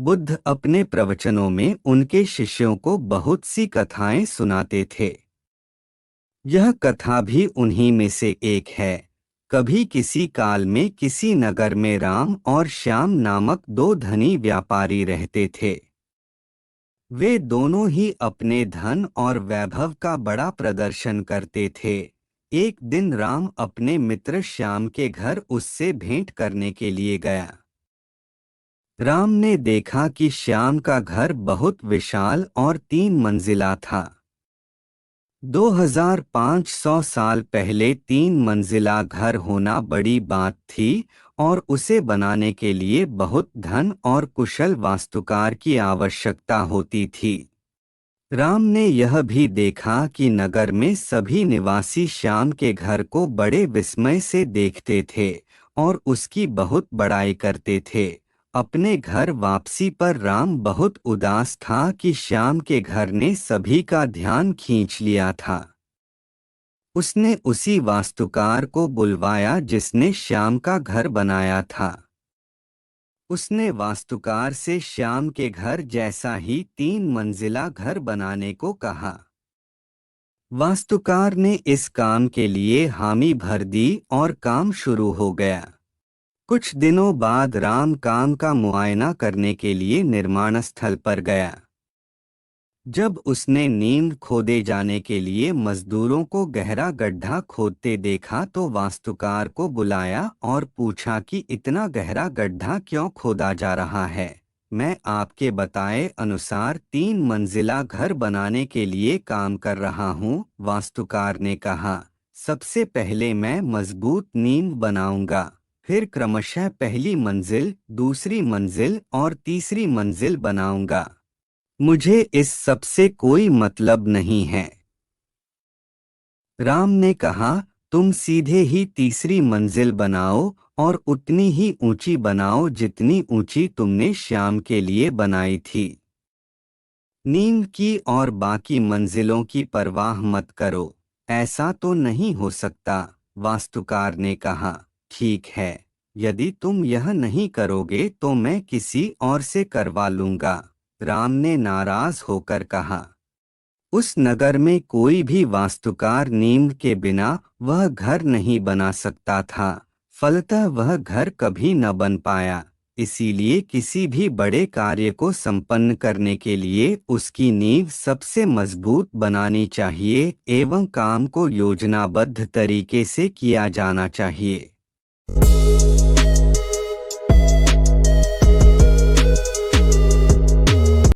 बुद्ध अपने प्रवचनों में उनके शिष्यों को बहुत सी कथाएं सुनाते थे। यह कथा भी उन्हीं में से एक है। कभी किसी काल में किसी नगर में राम और श्याम नामक दो धनी व्यापारी रहते थे। वे दोनों ही अपने धन और वैभव का बड़ा प्रदर्शन करते थे। एक दिन राम अपने मित्र श्याम के घर उससे भेंट करने के लिए गया। राम ने देखा कि श्याम का घर बहुत विशाल और 3 मंजिला था। 2500 साल पहले 3 मंजिला घर होना बड़ी बात थी और उसे बनाने के लिए बहुत धन और कुशल वास्तुकार की आवश्यकता होती थी। राम ने यह भी देखा कि नगर में सभी निवासी श्याम के घर को बड़े विस्मय से देखते थे और उसकी बहुत बड़ाई करते थे। अपने घर वापसी पर राम बहुत उदास था कि श्याम के घर ने सभी का ध्यान खींच लिया था। उसने उसी वास्तुकार को बुलवाया जिसने श्याम का घर बनाया था। उसने वास्तुकार से श्याम के घर जैसा ही 3 मंजिला घर बनाने को कहा। वास्तुकार ने इस काम के लिए हामी भर दी और काम शुरू हो गया। कुछ दिनों बाद राम काम का मुआयना करने के लिए निर्माण स्थल पर गया। जब उसने नींव खोदे जाने के लिए मजदूरों को गहरा गड्ढा खोदते देखा तो वास्तुकार को बुलाया और पूछा कि इतना गहरा गड्ढा क्यों खोदा जा रहा है। मैं आपके बताए अनुसार 3 मंजिला घर बनाने के लिए काम कर रहा हूँ, वास्तुकार ने कहा। सबसे पहले मैं मजबूत नींव बनाऊंगा, फिर क्रमशः पहली मंजिल, दूसरी मंजिल और तीसरी मंजिल बनाऊंगा। मुझे इस सब से कोई मतलब नहीं है। राम ने कहा, तुम सीधे ही तीसरी मंजिल बनाओ और उतनी ही ऊंची बनाओ जितनी ऊंची तुमने श्याम के लिए बनाई थी। नींव की और बाकी मंजिलों की परवाह मत करो। ऐसा तो नहीं हो सकता, वास्तुकार ने कहा। ठीक है, यदि तुम यह नहीं करोगे तो मैं किसी और से करवा लूंगा, राम ने नाराज होकर कहा। उस नगर में कोई भी वास्तुकार नींव के बिना वह घर नहीं बना सकता था। फलतः वह घर कभी न बन पाया। इसीलिए किसी भी बड़े कार्य को संपन्न करने के लिए उसकी नींव सबसे मजबूत बनानी चाहिए एवं काम को योजनाबद्ध तरीके से किया जाना चाहिए।